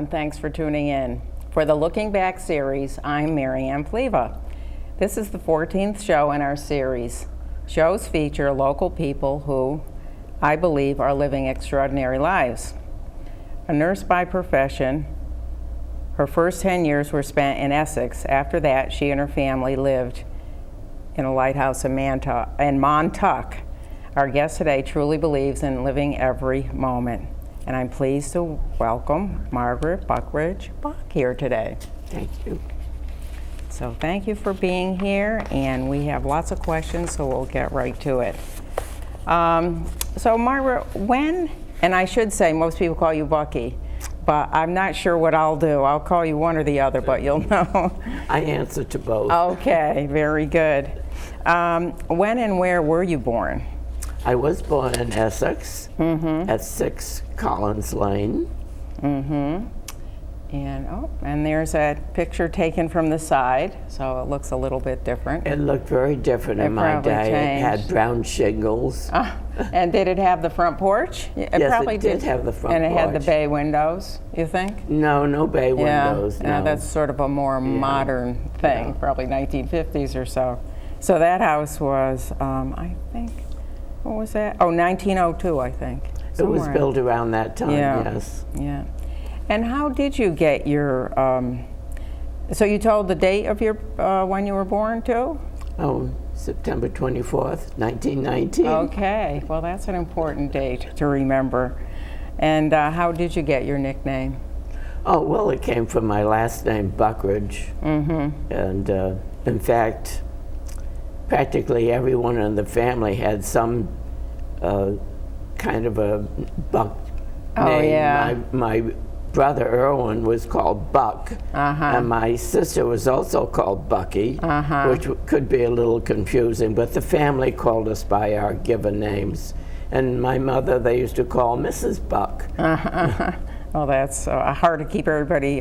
and thanks for tuning in. For the Looking Back series, I'm Marianne Pleva. This is the 14th show in our series. Shows feature local people who, I believe, are living extraordinary lives. A nurse by profession, her first 10 years were spent in Essex. After that, she and her family lived in a lighthouse in Montauk. Our guest today truly believes in living every moment. And I'm pleased to welcome Margaret Buckridge Bock here today. Thank you. So thank you for being here, and we have lots of questions, so we'll get right to it. So Margaret, when, and I should say most people call you Bucky, but I'm not sure what I'll do. I'll call you one or the other, but you'll know. I answer to both. Okay, very good. When and where were you born? I was born in Essex at 6 Collins Lane. And there's a picture taken from the side, so it looks a little bit different. It looked very different in my day. It had brown shingles. And did it have the front porch? Yes, probably it did have the front porch. And it had the bay windows, you think? No bay windows, no. Yeah, that's sort of a more modern thing, probably 1950s or so. So that house was, I think, what was that? Oh, 1902, I think. It was built around that time, yes. Yeah. And how did you get your, so you told the date of your, when you were born too? Oh, September 24th, 1919. Okay, well that's an important date to remember. And how did you get your nickname? Oh, well, it came from my last name, Buckridge. And in fact, practically everyone in the family had some kind of a Buck name. Yeah. My brother Erwin was called Buck, and my sister was also called Bucky, which could be a little confusing, but the family called us by our given names. And my mother, they used to call Mrs. Buck. Well, that's hard to keep everybody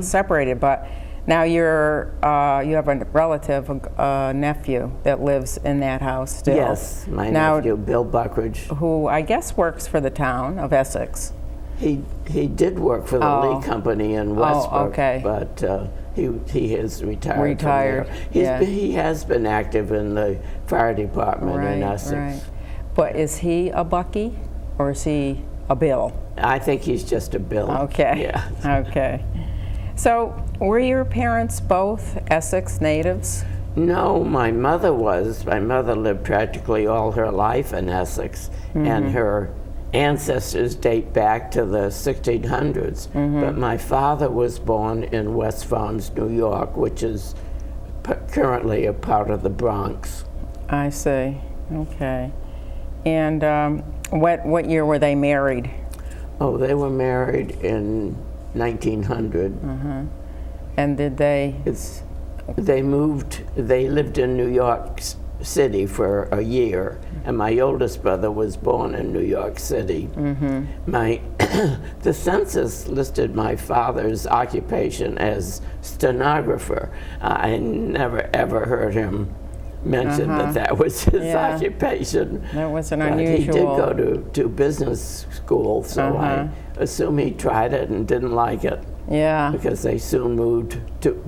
separated, but now you have a relative, a nephew that lives in that house still. Yes, my nephew, Bill Buckridge. Who I guess works for the town of Essex. He did work for the Lee Company in Westbrook, but he has retired. From there. He has been active in the fire department in Essex. Right. But is he a Bucky or is he a Bill? I think he's just a Bill. Okay. Yeah. Okay. So, were your parents both Essex natives? No, my mother was. My mother lived practically all her life in Essex, and her ancestors date back to the 1600s. But my father was born in West Farms, New York, which is currently a part of the Bronx. I see. Okay. And what year were they married? Oh, they were married in 1900. And did they? They moved. They lived in New York City for a year, and my oldest brother was born in New York City. The census listed my father's occupation as stenographer. I never ever heard him mention that was his occupation. That was an unusual. He did go to business school, so I assume he tried it and didn't like it. Yeah. Because they soon moved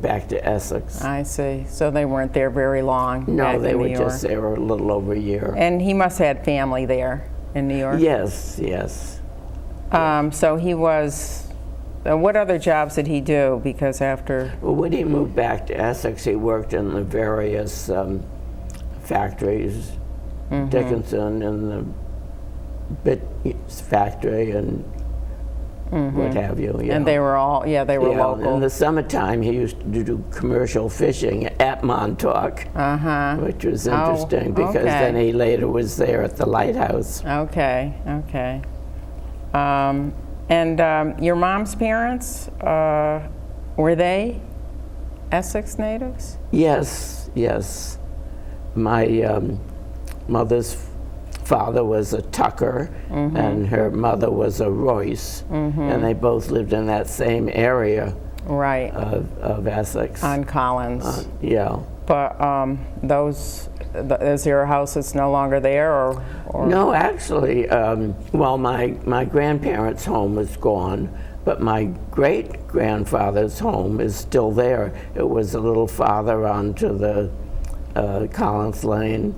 back to Essex. I see. So they weren't there very long. No, they were just there a little over a year. And he must have had family there in New York? Yes, yes. So he was, what other jobs did he do? Because after... Well, when he moved back to Essex, he worked in the various factories, Dickinson and the Bit factory and what have you. And they were all, they were local. In the summertime, he used to do commercial fishing at Montauk, which was interesting because then he later was there at the lighthouse. Okay. And your mom's parents, were they Essex natives? Yes. My mother's father was a Tucker, and her mother was a Royce, and they both lived in that same area of Essex. On Collins. Yeah. But is there a house that's no longer there, or? No, actually, well, my grandparents' home was gone, But my great-grandfather's home is still there. It was a little farther onto the Collins Lane,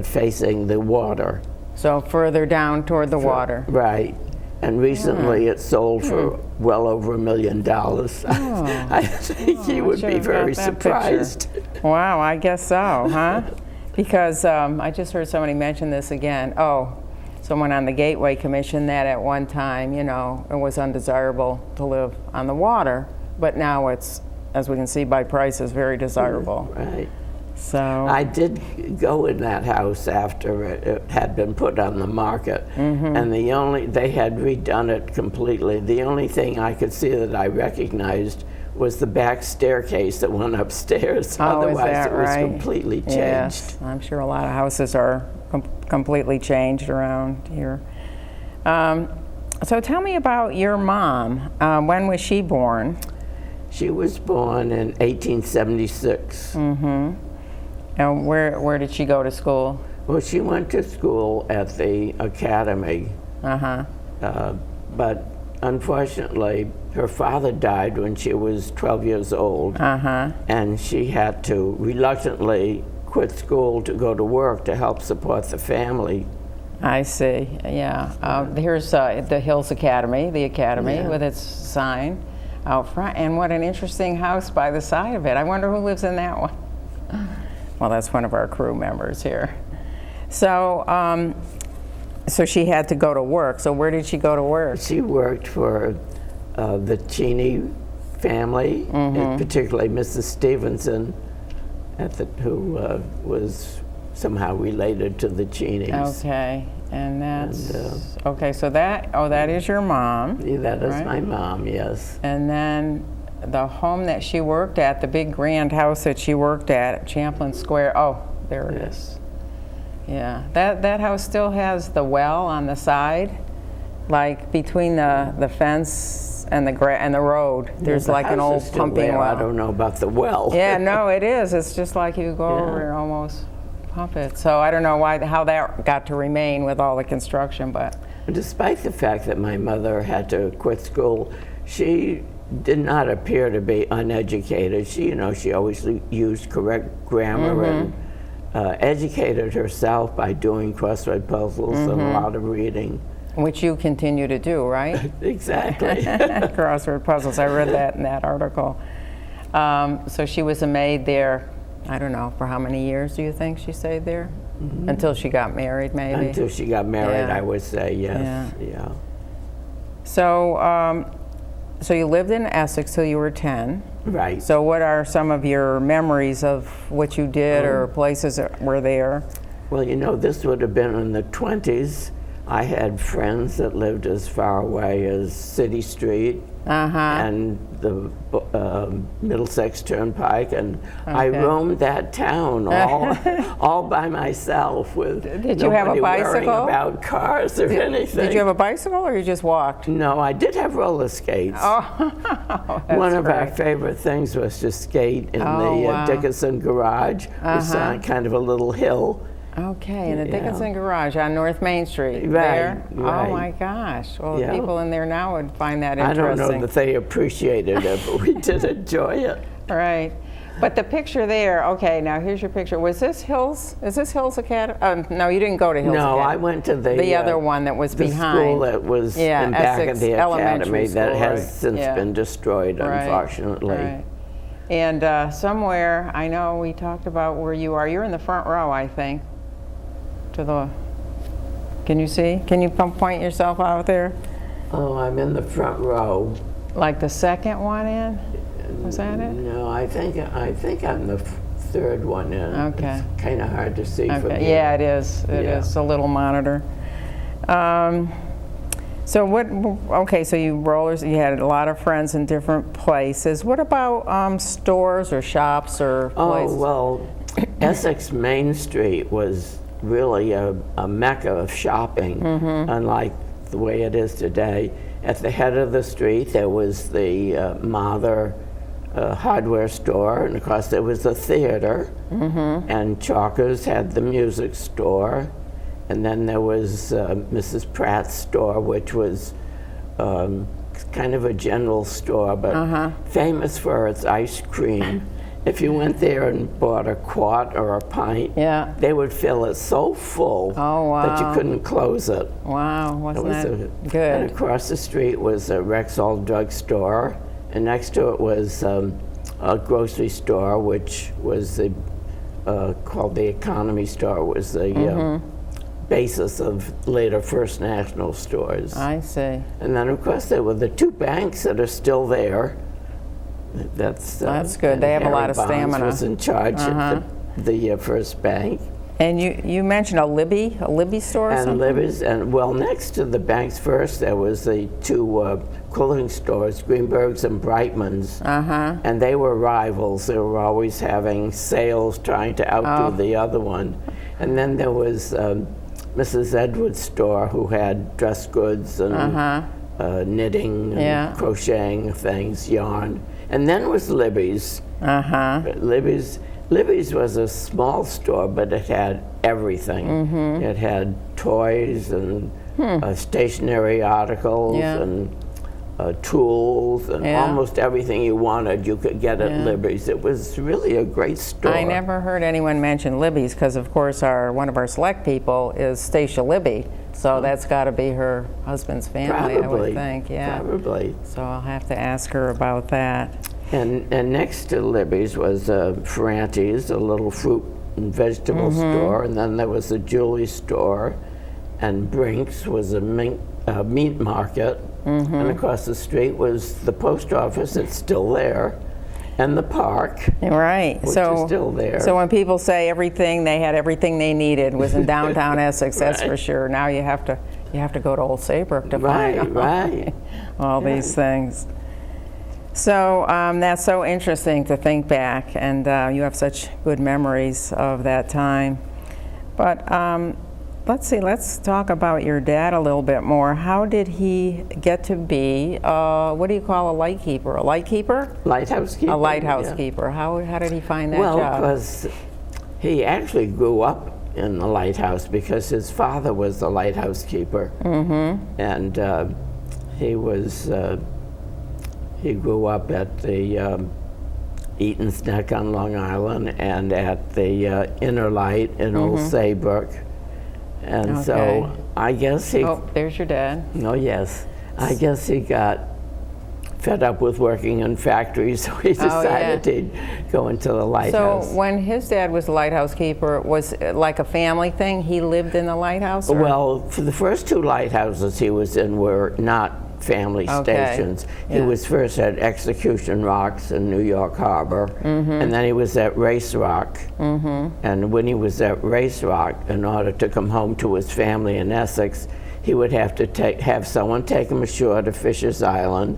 facing the water. So further down toward the water. Right. And recently it sold for well over $1 million. I think you would be very surprised. Wow, I guess so, huh? Because I just heard somebody mention this again. Oh, someone on the Gateway Commission, that at one time, you know, it was undesirable to live on the water, but now it's, as we can see by prices, very desirable. Right. So I did go in that house after it had been put on the market, and they had redone it completely. The only thing I could see that I recognized was the back staircase that went upstairs. Oh, otherwise it was right? completely changed. Yes, I'm sure a lot of houses are completely changed around here. So tell me about your mom. When was she born? She was born in 1876. And where did she go to school? Well, she went to school at the academy, but unfortunately her father died when she was 12 years old, and she had to reluctantly quit school to go to work to help support the family. I see, yeah. Here's the Hills Academy, the academy with its sign out front, and what an interesting house by the side of it. I wonder who lives in that one. Well, that's one of our crew members here. So, so she had to go to work. So where did she go to work? She worked for the Cheney family, particularly Mrs. Stevenson, who was somehow related to the Cheneys. Okay, and that's, okay, so that is your mom. Yeah, that is my mom, yes. And then the home that she worked at, the big grand house that she worked at Champlain Square, oh, there it is. Yeah, that house still has the well on the side, like between the fence and the road. There's like an old pumping well. I don't know about the well. Yeah, no, it is. It's just like you go over and almost pump it. So I don't know how that got to remain with all the construction, but. Despite the fact that my mother had to quit school, she did not appear to be uneducated. She always used correct grammar and educated herself by doing crossword puzzles and a lot of reading. Which you continue to do, right? Exactly. Crossword puzzles, I read that in that article. So she was a maid there, I don't know, for how many years do you think she stayed there? Until she got married, maybe? Until she got married, I would say, yes. Yeah. So, so you lived in Essex till you were 10. Right. So what are some of your memories of what you did or places that were there? Well, this would have been in the 20s. I had friends that lived as far away as City Street and the Middlesex Turnpike, and I roamed that town all by myself with Did you have a bicycle? worrying about cars or anything. Did you have a bicycle or you just walked? No, I did have roller skates. Oh, One of our favorite things was to skate in the Dickinson garage. It was on kind of a little hill. Okay, in the Dickinson garage on North Main Street. Right, there? right. Oh my gosh. Well, the people in there now would find that interesting. I don't know that they appreciated it, but we did enjoy it. Right. But the picture there, okay, now here's your picture. Was this Hills? Is this Hills Academy? No, you didn't go to Hills Academy. No, I went to the other one that was behind. The school that was in back of the academy that has since been destroyed, unfortunately. Right. And somewhere, I know we talked about where you are. You're in the front row, I think. Can you see? Can you point yourself out there? Oh, I'm in the front row. Like the second one in? Was that it? No, I think I'm the third one in. Okay. It's kind of hard to see from here. Yeah, it is. It is a little monitor. So so you had a lot of friends in different places. What about stores or shops or places? Oh, well, Essex Main Street was really a mecca of shopping, unlike the way it is today. At the head of the street, there was the Mather hardware store, and of course there was the theater, and Chalkers had the music store, and then there was Mrs. Pratt's store, which was kind of a general store, but famous for its ice cream. If you went there and bought a quart or a pint, Yeah. they would fill it so full Oh, wow. that you couldn't close it. Wow, wasn't that And good? across the street was a Rexall drugstore, and next to it was a grocery store, which was called the Economy Store, was the basis of later First National stores. I see. And then, of course, there were the two banks that are still there. That's good. and They have a Harry lot of Barnes stamina. was in charge of the first bank. And you mentioned a Libby store or And something? Libby's, and well, next to the banks first, there was the two clothing stores, Greenberg's and Brightman's. And they were rivals. They were always having sales, trying to outdo the other one. And then there was Mrs. Edwards' store, who had dress goods and knitting and crocheting things, yarn. And then was Libby's. Libby's was a small store, but it had everything. It had toys and stationery articles and tools and almost everything you wanted you could get at Libby's. It was really a great store. I never heard anyone mention Libby's because, of course, one of our select people is Stacia Libby. So that's got to be her husband's family, I would think. Yeah. Probably. So I'll have to ask her about that. And next to Libby's was Ferranti's, a little fruit and vegetable store, and then there was a jewelry store, and Brink's was a meat market, and across the street was the post office. It's still there, and the park, Right. which is still there. So when people say everything, they had everything they needed was in downtown Essex, that's for sure. Now you have to go to Old Saybrook to find all these things. So that's so interesting to think back, and you have such good memories of that time. But let's talk about your dad a little bit more. How did he get to be, what do you call a lightkeeper? A lightkeeper? Lighthouse keeper. A lighthouse keeper. How did he find that well, job? Well, because he actually grew up in the lighthouse because his father was the lighthouse keeper. And he grew up at the Eaton's Neck on Long Island and at the Inner Light in Old Saybrook. And so I guess he... Oh, there's your dad. Oh, yes. I guess he got fed up with working in factories, so he decided to go into the lighthouse. So when his dad was the lighthouse keeper, was it like a family thing? He lived in the lighthouse? Or? Well, for the first two lighthouses he was in were not family stations. He was first at Execution Rocks in New York Harbor, and then he was at Race Rock. And when he was at Race Rock, in order to come home to his family in Essex, he would have to have someone take him ashore to Fisher's Island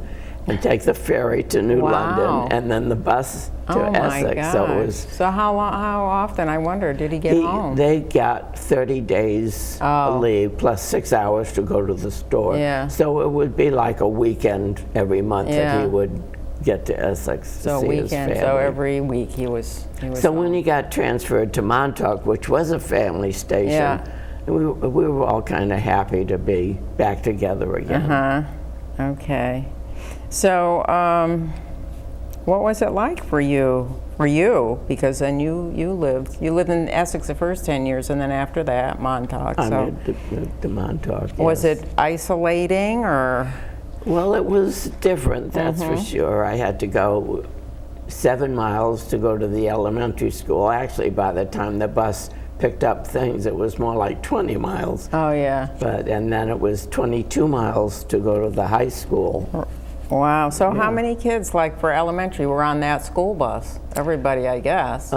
and take the ferry to New London and then the bus to Essex. My So gosh. it was. So how often, I wonder, did he get home? They got 30 days leave plus 6 hours to go to the store. So it would be like a weekend every month that he would get to Essex to see his family. So every week he was So home. when he got transferred to Montauk, which was a family station, we were all kind of happy to be back together again. Okay. So what was it like for you? Because then you lived in Essex the first 10 years, and then after that, Montauk. I moved to Montauk, yes. Was it isolating, or? Well, it was different, that's for sure. I had to go 7 miles to go to the elementary school. Actually, by the time the bus picked up things, it was more like 20 miles. Oh, yeah. And then it was 22 miles to go to the high school. Wow. So how many kids, like for elementary, were on that school bus? Everybody, I guess. He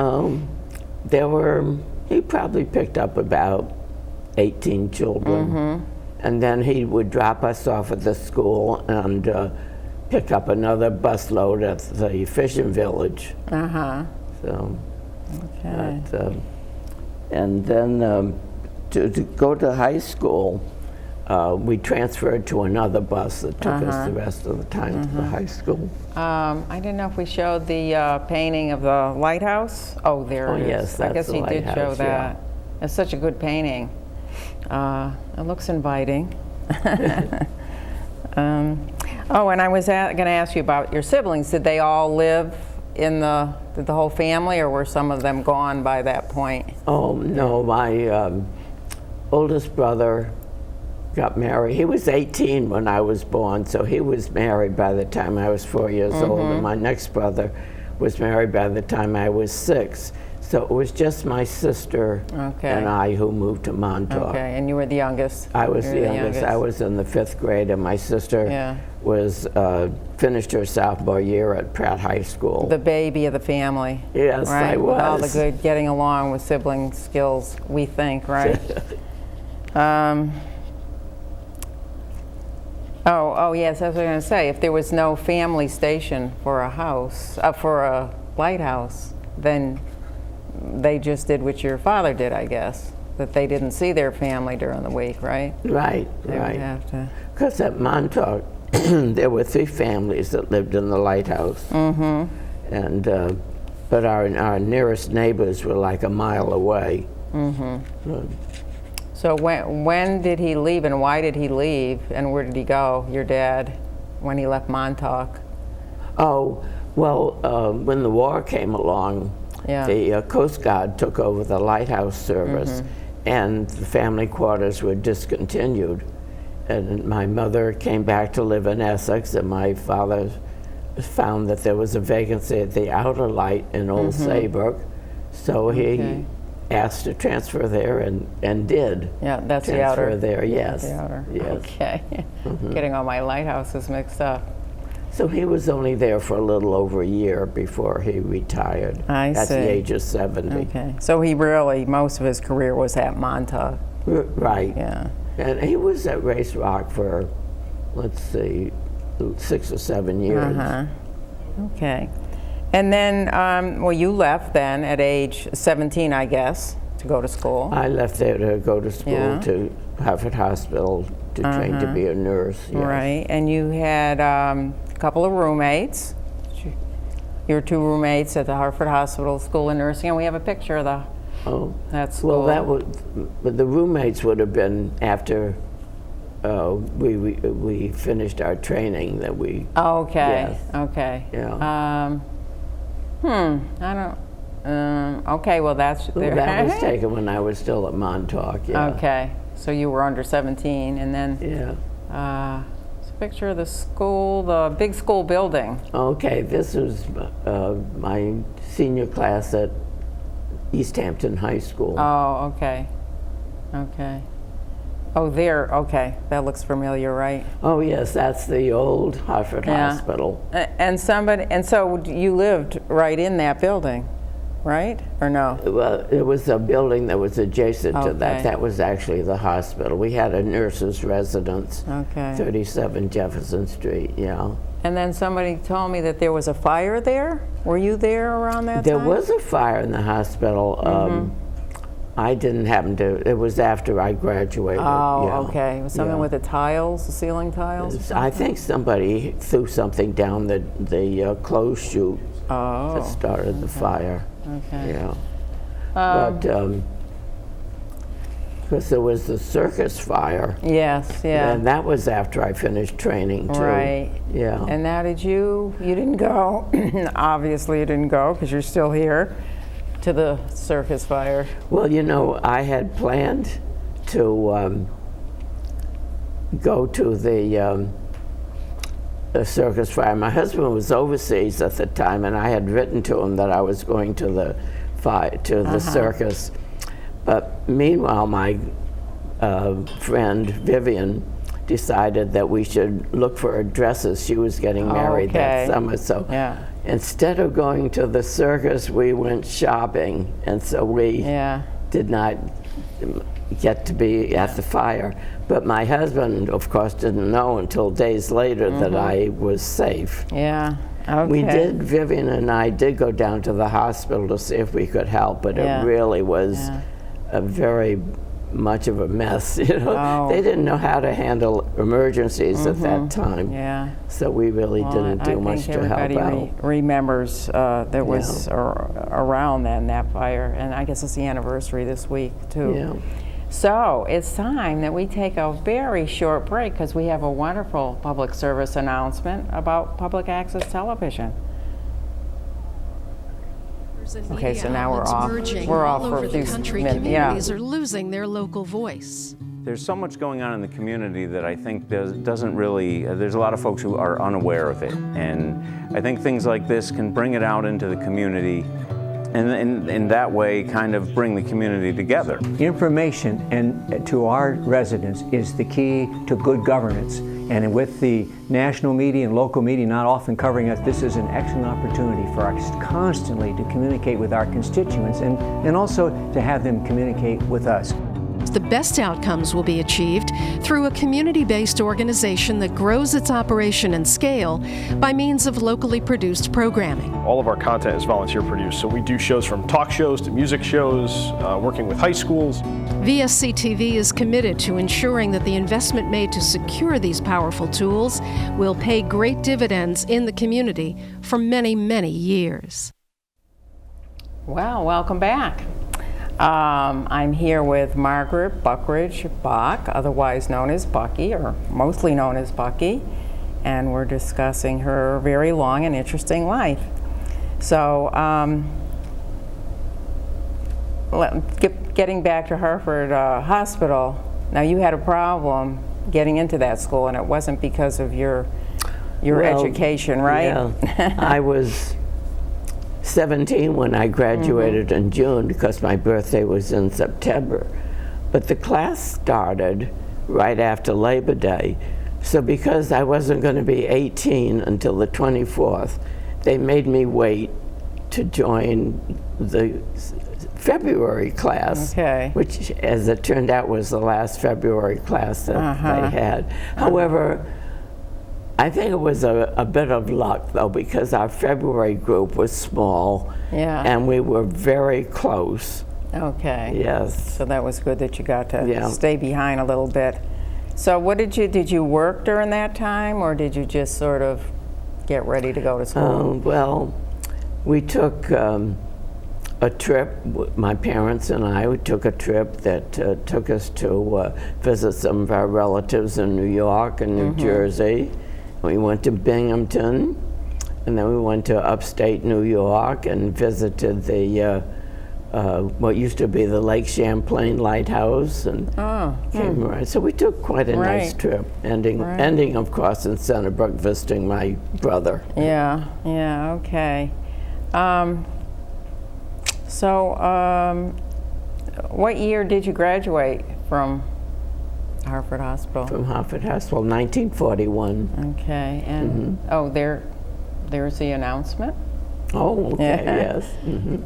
probably picked up about 18 children. And then he would drop us off at the school and pick up another busload at the fishing village. So, and then to go to high school, we transferred to another bus that took us the rest of the time to the high school. I didn't know if we showed the painting of the lighthouse. Oh, there it is. Yes, I guess that's he the did show lighthouse, that. It's such a good painting. It looks inviting. Oh, and I was going to ask you about your siblings. Did they all live in did the whole family, or were some of them gone by that point? Oh, no, my oldest brother got married. He was 18 when I was born, so he was married by the time I was 4 years old, and my next brother was married by the time I was 6. So it was just my sister and I who moved to Montauk. Okay, and you were the youngest? I was the youngest. I was in the 5th grade, and my sister was finished her sophomore year at Pratt High School. The baby of the family. Yes, right? I was. All the good getting along with sibling skills, we think, right? Oh, yes, I was going to say, if there was no family station for a house, for a lighthouse, then they just did what your father did, I guess, that they didn't see their family during the week, right? Right, They right. would have to. Because at Montauk, there were 3 families that lived in the lighthouse. And, but our nearest neighbors were like a mile away. So when did he leave, and why did he leave, and where did he go, your dad, when he left Montauk? Oh, well, when the war came along, the Coast Guard took over the lighthouse service, and the family quarters were discontinued. And my mother came back to live in Essex, and my father found that there was a vacancy at the Outer Light in Old Saybrook, so he asked to transfer there, and did. Yeah, that's the transfer outer. there. Yes. The outer. Yes. Okay. Getting all my lighthouses mixed up. So he was only there for a little over a year before he retired. At the age of 70. Okay. So he really, most of his career was at Montauk. Right. Yeah. And he was at Race Rock for, let's see, 6 or 7 years. Okay. And then, well, you left then at age 17, I guess, to go to school. I left there to go to school to Harvard Hospital to train to be a nurse. Yes. Right. And you had a couple of roommates. Your 2 roommates at the Harvard Hospital School of Nursing, and we have a picture of that school. Well, that was, but the roommates would have been after we finished our training that we. Okay. Yes. Okay. Yeah. I don't. Okay. Well, that's there. That was taken when I was still at Montauk. Yeah. Okay. So you were under 17, and then. Yeah. It's a picture of the school, the big school building. Okay. This was my senior class at East Hampton High School. Oh. Okay. Okay. Oh, there. Okay. That looks familiar, right? Oh yes, that's the old Harvard Hospital. And so you lived right in that building, right? Or no? Well, it was a building that was adjacent to Okay. that. That was actually the hospital. We had a nurse's residence, 37 Jefferson Street, yeah. And then somebody told me that there was a fire there. Were you there around that There time? was a fire in the hospital. I didn't happen to, it was after I graduated. Oh, yeah. okay. It was something with the tiles, the ceiling tiles? I think somebody threw something down the clothes chute that started the fire. Okay. Yeah. But because there was the circus fire. Yes, yeah. And that was after I finished training too. Right. Yeah. And now you didn't go, obviously you didn't go because you're still here, to the circus fire. Well, you know, I had planned to go to the circus fire. My husband was overseas at the time, and I had written to him that I was going to the circus. But meanwhile, my friend Vivian decided that we should look for her dresses. She was getting married that summer, so instead of going to the circus, we went shopping, and so we did not get to be at the fire. But my husband, of course, didn't know until days later that I was safe. Yeah. Okay. We did, Vivian and I did go down to the hospital to see if we could help, but it really was a very much of a mess. You know, they didn't know how to handle emergencies at that time. Yeah. So we really didn't do much to help out. Everybody remembers there was around then that fire, and I guess it's the anniversary this week too. Yeah. So it's time that we take a very short break because we have a wonderful public service announcement about public access television. Okay, so now we're off. We're off for a few minutes. Communities are losing their local voice. There's so much going on in the community that I think doesn't really, there's a lot of folks who are unaware of it. And I think things like this can bring it out into the community and in that way kind of bring the community together. Information and to our residents is the key to good governance. And with the national media and local media not often covering us, this is an excellent opportunity for us constantly to communicate with our constituents and also to have them communicate with us. The best outcomes will be achieved through a community-based organization that grows its operation and scale by means of locally produced programming. All of our content is volunteer produced, so we do shows from talk shows to music shows, working with high schools. VSC-TV is committed to ensuring that the investment made to secure these powerful tools will pay great dividends in the community for many, many years. Well, welcome back. I'm here with Margaret Buckridge Bock, otherwise known as Bucky, or mostly known as Bucky, and we're discussing her very long and interesting life. So, getting back to Hartford Hospital, now you had a problem getting into that school, and it wasn't because of your education, right? Yeah. I was 17 when I graduated in June because my birthday was in September. But the class started right after Labor Day. So because I wasn't going to be 18 until the 24th, they made me wait to join the February class, which, as it turned out, was the last February class that they had. However, I think it was a bit of luck, though, because our February group was small, and we were very close. Okay. Yes. So that was good that you got to stay behind a little bit. So what did you work during that time, or did you just sort of get ready to go to school? Well, we took a trip, my parents and I, we took a trip that took us to visit some of our relatives in New York and New Jersey. We went to Binghamton, and then we went to upstate New York and visited the what used to be the Lake Champlain Lighthouse, and came right. So we took quite a nice trip, ending of course in Centerbrook, visiting my brother. Yeah. Okay. What year did you graduate from Hartford Hospital? From Hartford Hospital, 1941. Okay, and there's the announcement. Oh, okay, yes.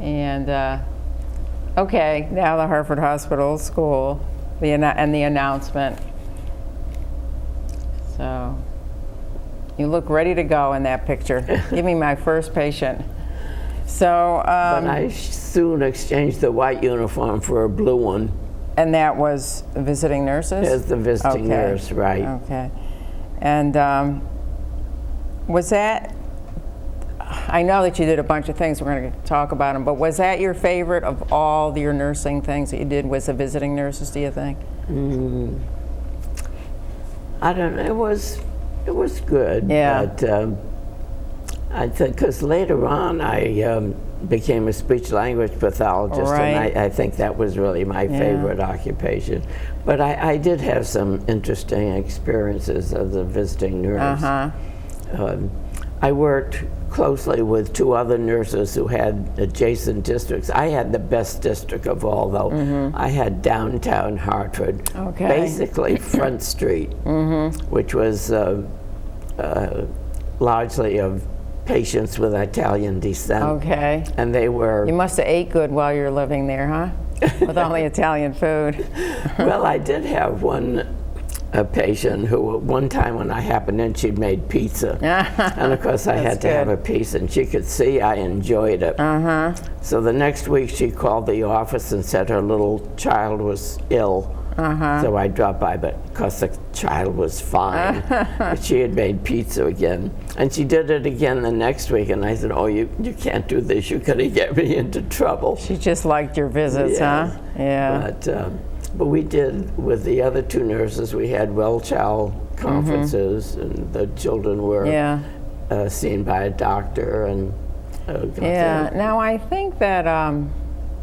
And okay, now the Hartford Hospital School, and the announcement. So you look ready to go in that picture. Give me my first patient. So. But I soon exchanged the white uniform for a blue one. And that was visiting nurses? As the visiting nurse, right. Okay. And was that, I know that you did a bunch of things, we're going to talk about them, but was that your favorite of all your nursing things that you did, was the visiting nurses, do you think? I don't know, it was good. Yeah. But I think, because later on I became a speech-language pathologist, and I think that was really my favorite occupation. But I did have some interesting experiences as a visiting nurse. I worked closely with two other nurses who had adjacent districts. I had the best district of all, though. I had downtown Hartford, basically Front Street, which was largely of patients with Italian descent. Okay. And they were... You must have ate good while you were living there, huh? With all the Italian food. Well, I did have a patient who, one time when I happened in, she'd made pizza. And of course I had to have a piece, and she could see I enjoyed it. So the next week she called the office and said her little child was ill. So I dropped by, but of course the child was fine. But she had made pizza again. And she did it again the next week, and I said, oh, you can't do this, you're gonna get me into trouble. She just liked your visits, huh? Yeah. But But we did, with the other two nurses, we had well-child conferences, and the children were Yeah. seen by a doctor. And Yeah. Now I think that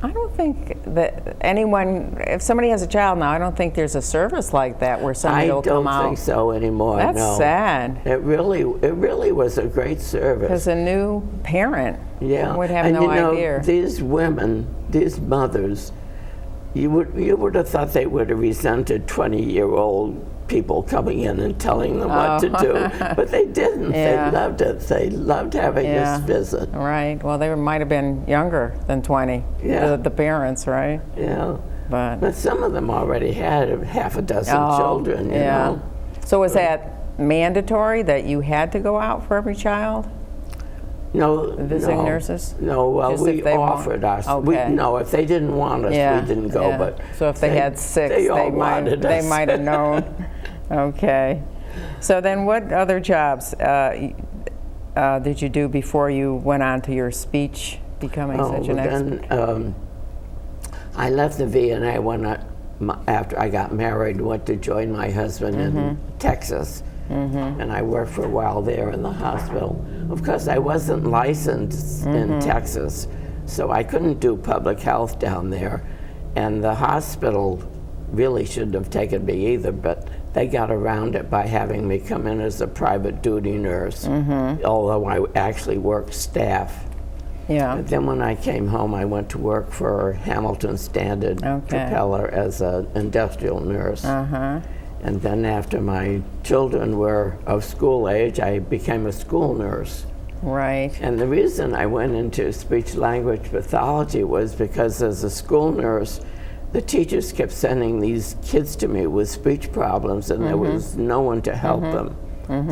I don't think that anyone, if somebody has a child now, I don't think there's a service like that where somebody will come out. I don't think so anymore. That's no. sad. It really was a great service. Because a new parent would have and no you know, idea. These women, these mothers, you would have thought they would have resented 20-year-old people coming in and telling them what to do, but they didn't. Yeah. They loved it. They loved having this visit. Right. Well, they might have been younger than 20. Yeah. The parents, right? Yeah. But some of them already had half a dozen children. You know. So was that mandatory that you had to go out for every child? No, Visiting nurses? No, well, Just we if they offered us. Okay. No, if they didn't want us, we didn't go. Yeah. But so if they had 6, they might have known. Okay. So then, what other jobs did you do before you went on to your speech, becoming such an expert? Then I left the V&A after I got married. Went to join my husband in Texas. And I worked for a while there in the hospital. Of course, I wasn't licensed in Texas, so I couldn't do public health down there. And the hospital really shouldn't have taken me either, but they got around it by having me come in as a private duty nurse, although I actually worked staff. Yeah. But then when I came home, I went to work for Hamilton Standard Propeller as an industrial nurse. And then after my children were of school age, I became a school nurse. Right. And the reason I went into speech language pathology was because as a school nurse, the teachers kept sending these kids to me with speech problems, and there was no one to help them.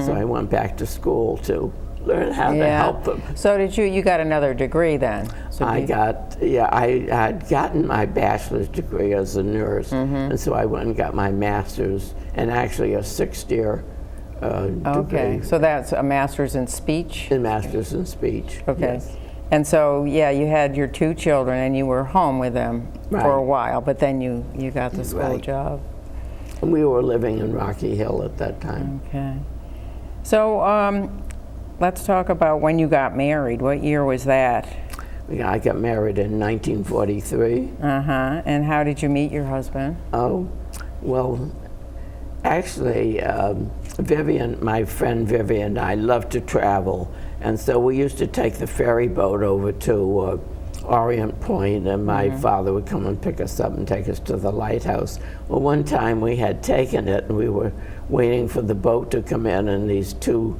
So I went back to school to learn how to help them. So did you got another degree then? So I had gotten my bachelor's degree as a nurse, and so I went and got my master's, and actually a 6th-year degree. Okay, so that's a master's in speech? A master's in speech. Okay. Yes. And so, you had your 2 children and you were home with them for a while, but then you got the school job. And we were living in Rocky Hill at that time. Okay. So let's talk about when you got married. What year was that? I got married in 1943. And how did you meet your husband? Oh, well, actually, Vivian, my friend Vivian, and I loved to travel. And so we used to take the ferry boat over to Orient Point, and my father would come and pick us up and take us to the lighthouse. Well, one time we had taken it, and we were waiting for the boat to come in, and these 2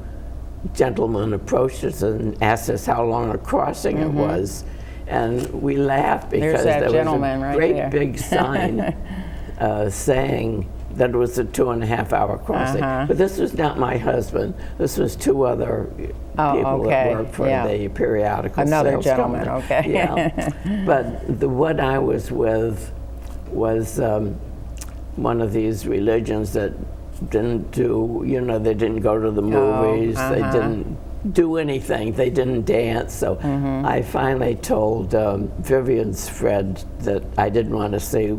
gentlemen approached us and asked us how long a crossing it was. And we laughed because there was a great big sign saying that it was a 2.5-hour crossing. But this was not my husband. This was 2 other people that worked for the periodical Another sales gentleman, company. Yeah. But the one I was with was one of these religions that didn't do, they didn't go to the movies, they didn't do anything, they didn't dance. So I finally told Vivian's friend that I didn't want to see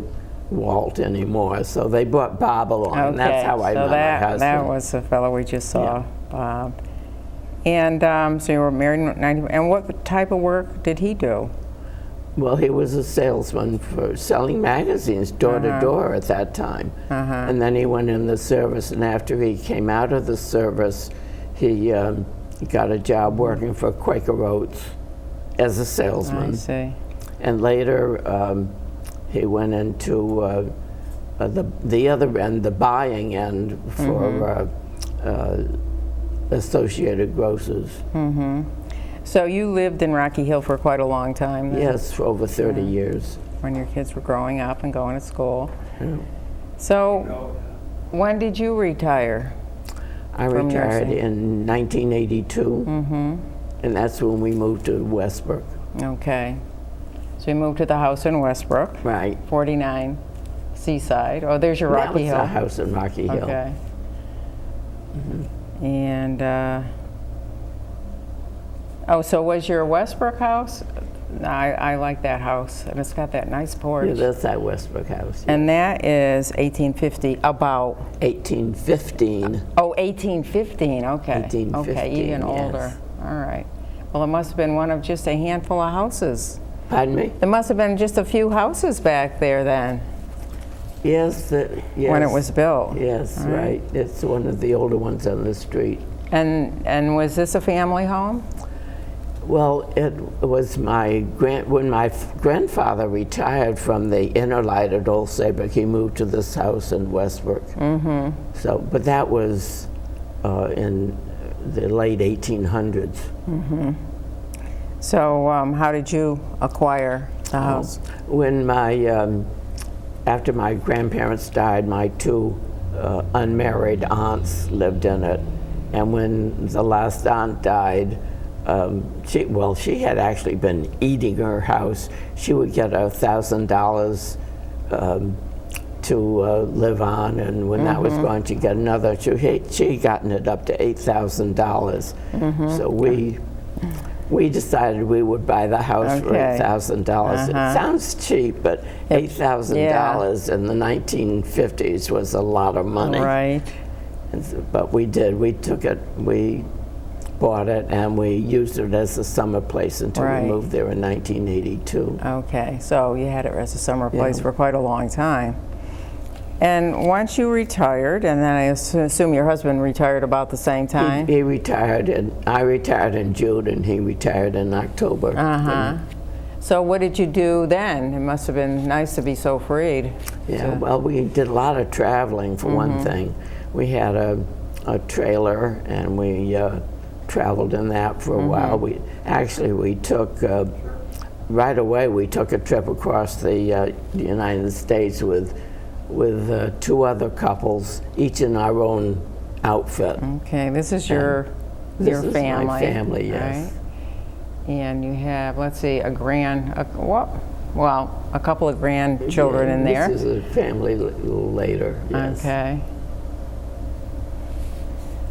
Walt anymore, so they brought Bob along, and that's how I met my husband. That was the fellow we just saw, Bob. And so you were married in 19, and what type of work did he do? Well, he was a salesman for selling magazines door to door at that time. And then he went in the service, and after he came out of the service, he got a job working for Quaker Oats as a salesman. I see. And later, he went into the other end, the buying end for Associated Grocers. So you lived in Rocky Hill for quite a long time then? Yes, for over 30 years. When your kids were growing up and going to school. So when did you retire? I retired in 1982, and that's when we moved to Westbrook. Okay. So you moved to the house in Westbrook. Right. 49 Seaside. Oh, there's your Rocky Hill. That was the house in Rocky Hill. Okay. And, so was your Westbrook house I like that house, and it's got that nice porch. Yeah, that's that Westbrook house. Yeah. And that is 1850, about. 1815. Oh, 1815, okay. 1815, okay, even yes. older. All right. Well, it must have been one of just a handful of houses. Pardon me? There must have been just a few houses back there then, Yes, yes. when it was built. Yes, All right. It's one of the older ones on the street. And was this a family home? Well, it was when my grandfather retired from the inner light at Old Saybrook, he moved to this house in Westbrook. Mm-hmm. So, but that was in the late 1800s. Mm-hmm. So how did you acquire the house? When after my grandparents died, my two unmarried aunts lived in it. And when the last aunt died, she had actually been eating her house. She would get $1,000 to live on, and when that was gone, she'd get another. She'd gotten it up to $8,000. So we decided we would buy the house for $8,000. It sounds cheap, but $8,000 in the 1950s was a lot of money. Right. But we did. We took it. We bought it, and we used it as a summer place until we moved there in 1982. Okay, so you had it as a summer place for quite a long time. And once you retired, and then I assume your husband retired about the same time? He retired, and I retired in June, and he retired in October. So what did you do then? It must have been nice to be so freed. Yeah, well, we did a lot of traveling for one thing. We had a trailer, and we traveled in that for a while. We took right away. We took a trip across the United States with two other couples, each in our own outfit. Okay, this is your family. This is my family, yes. Right? And you have, let's see, a couple of grandchildren in there. This is a family a little later. Yes. Okay.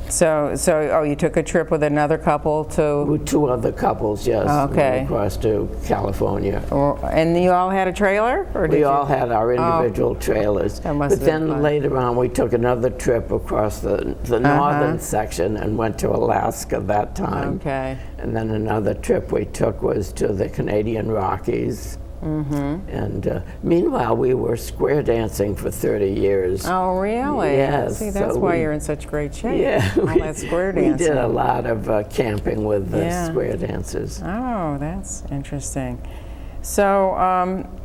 So you took a trip with another couple to... With two other couples, yes. Okay. Went across to California. And you all had a trailer? Or We all had our individual trailers. That must But have been then fun. later on, we took another trip across the northern section and went to Alaska that time. Okay. And then another trip we took was to the Canadian Rockies. And meanwhile, we were square dancing for 30 years. Oh, really? Yes. See, that's so why you're in such great shape. Yeah. All that square dancing. We did a lot of camping with the square dancers. Oh, that's interesting. So,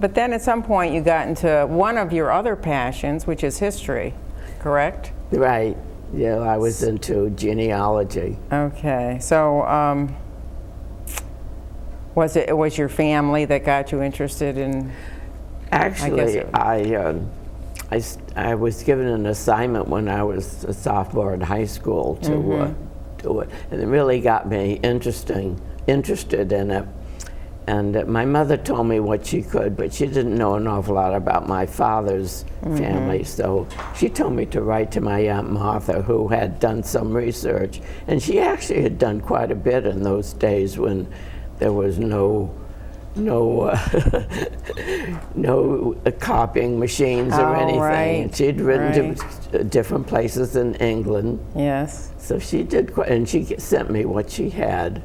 but then at some point you got into one of your other passions, which is history, correct? Right. Yeah, I was into genealogy. Okay. So, it was your family that got you interested in? Actually, I was given an assignment when I was a sophomore in high school to do it, and it really got me interested in it. And my mother told me what she could, but she didn't know an awful lot about my father's family, so she told me to write to my Aunt Martha, who had done some research, and she actually had done quite a bit in those days when there was no copying machines or anything. Right. She'd written to different places in England. Yes. So she did, and she sent me what she had.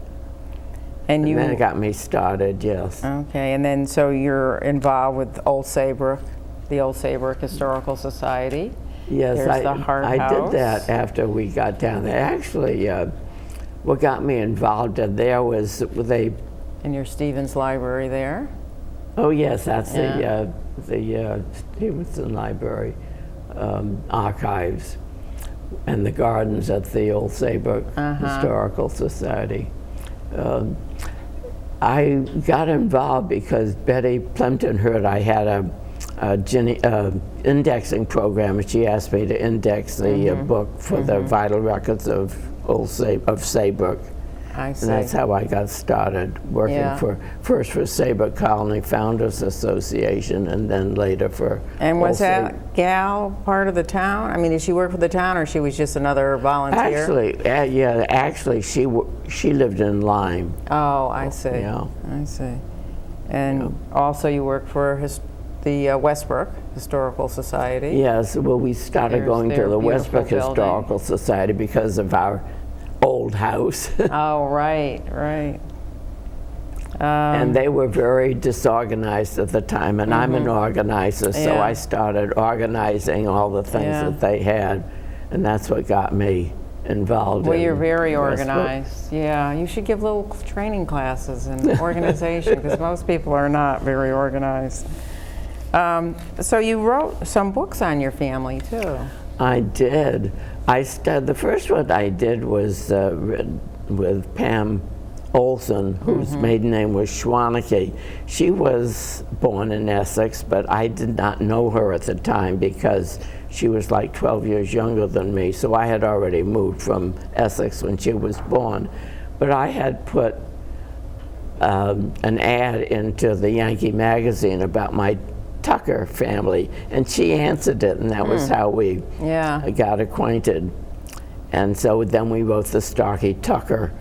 And then it got me started, yes. Okay, and then so you're involved with Old Saybrook, the Old Saybrook Historical Society. Yes, There's the Hart I House. did that after we got down there. Actually, what got me involved in there was they... In your Stevens Library there? Oh yes, that's the Stevenson Library archives and the gardens at the Old Saybrook Historical Society. I got involved because Betty Plimpton heard I had a indexing program, and she asked me to index the book for the vital records of Saybrook. I see. And that's how I got started working first for Saybrook Colony Founders Association, and then later for. And was that gal part of the town? I mean, did she work for the town, or she was just another volunteer? Actually, she lived in Lyme. Oh, I see. Yeah. I see. And also you work for the Westbrook Historical Society. Yes, well, we started There's going to their the beautiful Westbrook building. Historical Society because of our old house. Oh, right, right. And they were very disorganized at the time, and I'm an organizer, so Yeah. I started organizing all the things Yeah. that they had, and that's what got me involved Well, in you're very Westbrook. organized. Yeah, you should give little training classes in organization because most people are not very organized. So you wrote some books on your family too. I did. The first one I did was written with Pam Olson, whose maiden name was Schwaneke. She was born in Essex, but I did not know her at the time because she was like 12 years younger than me, so I had already moved from Essex when she was born. But I had put an ad into the Yankee magazine about my Tucker family, and she answered it, and that was how we got acquainted. And so then we wrote the Starkey Tucker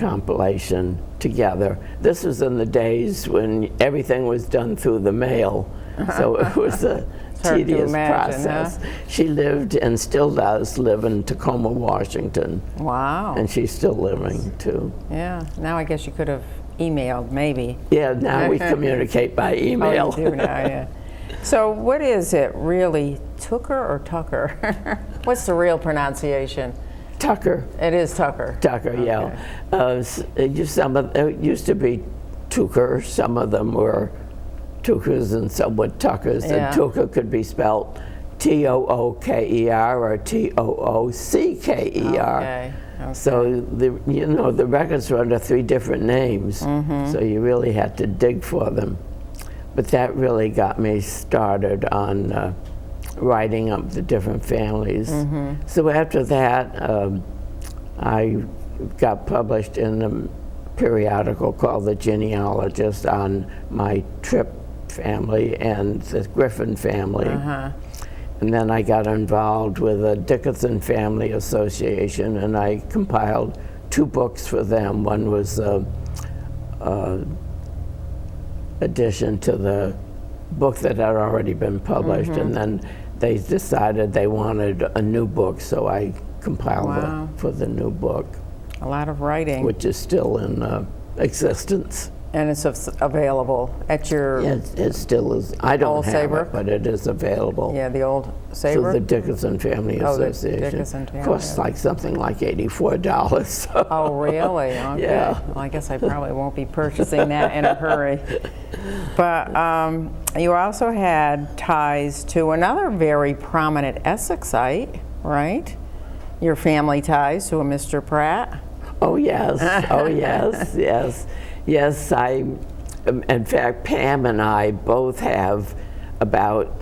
compilation together. This was in the days when everything was done through the mail, so it was a tedious process. Huh? She lived and still does live in Tacoma, Washington. Wow. And she's still living too. Yeah, now I guess you could have emailed maybe. Yeah, now we communicate by email. Oh, you do now, yeah. So what is it really, Tucker or Tucker? What's the real pronunciation? Tucker. It is Tucker. Tucker, yeah. It used to be Tucker. Some of them were Tuckers and some were Tuckers. Yeah. And Tucker could be spelled Tooker or Toocker. Okay. So the records were under 3 different names, so you really had to dig for them. But that really got me started on writing up the different families. So after that, I got published in a periodical called The Genealogist on my Tripp family and the Griffin family. And then I got involved with the Dickinson Family Association, and I compiled 2 books for them. One was addition to the book that had already been published, and then they decided they wanted a new book, so I compiled it for the new book. A lot of writing. Which is still in existence. And it's available at your It still is. I don't old have Saybrook? it, but it is available. Yeah, the old Through Saybrook? the Dickinson Family Oh, the Association. Dickinson Family. Costs like something like $84. So. Oh, really? Okay. Yeah. Well, I guess I probably won't be purchasing that in a hurry. But you also had ties to another very prominent Essexite, right? Your family ties to a Mr. Pratt. Oh, yes. Oh, yes, yes. Yes, in fact, Pam and I both have about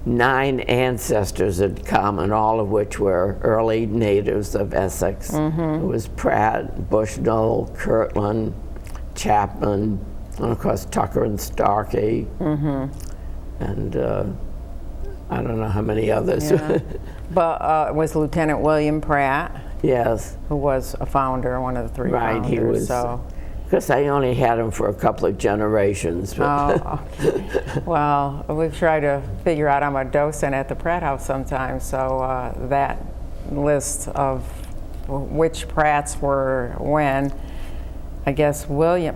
9 ancestors in common, all of which were early natives of Essex. It was Pratt, Bushnell, Kirtland, Chapman, and of course Tucker and Starkey, and I don't know how many others. Yeah. But it was Lieutenant William Pratt, Yes. who was a founder, one of the 3 Right, founders. he was. So. Because I only had him for a couple of generations. But Oh, okay. Well, we've tried to figure out, I'm a docent at the Pratt House sometimes, so that list of which Pratts were when, I guess William,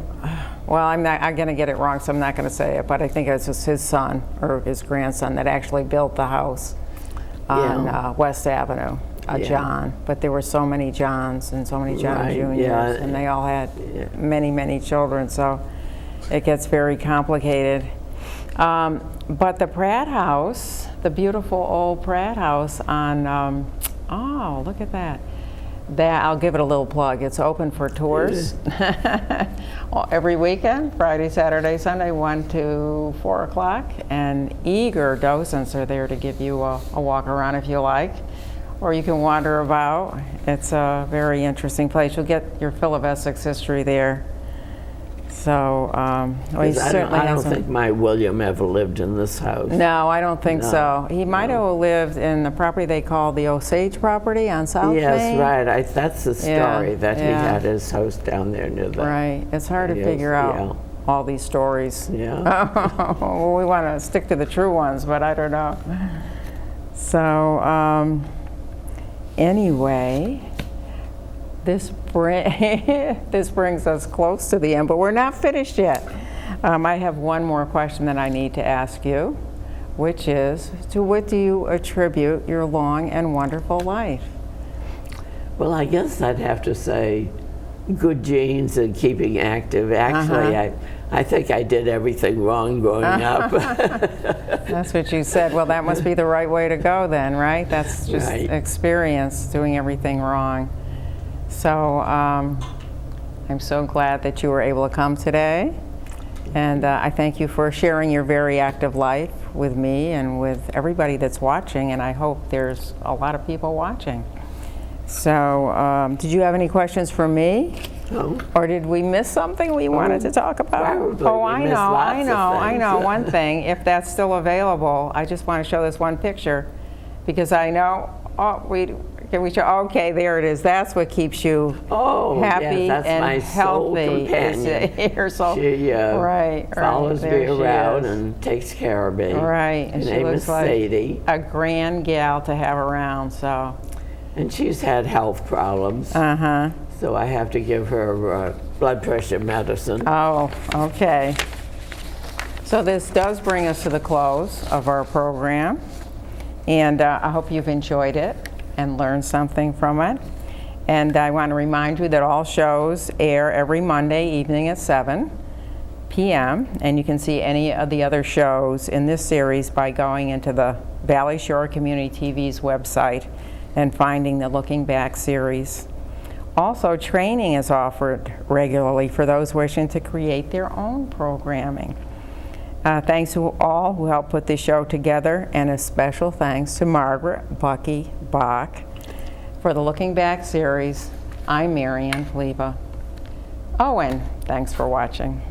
well, I'm going to get it wrong, so I'm not going to say it, but I think it was just his son or his grandson that actually built the house on West Avenue. John, but there were so many Johns and so many John Juniors, and they all had many, many children, so it gets very complicated. But the Pratt House, the beautiful old Pratt House on, oh, look at that. I'll give it a little plug. It's open for tours well, every weekend, Friday, Saturday, Sunday, 1 to 4 o'clock, and eager docents are there to give you a walk around if you like. Or you can wander about. It's a very interesting place. You'll get your fill of Essex history there. So, he certainly I don't hasn't. think my William ever lived in this house. No, I don't think so. He might have lived in the property they call the Osage property on South Yes, Main. right. That's the story, that he yeah. had his house down there near the... Right. It's hard to Yes, figure out yeah. all these stories. Yeah. Well, we want to stick to the true ones, but I don't know. So anyway, this brings us close to the end, but we're not finished yet. I have one more question that I need to ask you, which is, to what do you attribute your long and wonderful life? Well, I guess I'd have to say good genes and keeping active. Actually, I think I did everything wrong growing up. That's what you said. Well, that must be the right way to go then, right? That's just Right. experience, doing everything wrong. So I'm so glad that you were able to come today. And I thank you for sharing your very active life with me and with everybody that's watching. And I hope there's a lot of people watching. So did you have any questions for me? No. Or did we miss something we wanted to talk about? Probably. Oh, We I missed know, lots I of know, I things. know. One thing, if that's still available, I just want to show this one picture because I know, can we show, okay, there it is. That's what keeps you Oh, happy yes, that's and my sole healthy. companion. You're so, She right, follows there me she around is. and takes care of me. Right, Her and she name looks is like Sadie, a grand gal to have around, so. and she's had health problems, so I have to give her blood pressure medicine. Oh, okay. So this does bring us to the close of our program, and I hope you've enjoyed it and learned something from it. And I want to remind you that all shows air every Monday evening at 7 p.m. And you can see any of the other shows in this series by going into the Valley Shore Community TV's website and finding the Looking Back series. Also, training is offered regularly for those wishing to create their own programming. Thanks to all who helped put this show together, and a special thanks to Margaret, Bucky, Bock. For the Looking Back series, I'm Marianne Pleva. Oh, and thanks for watching.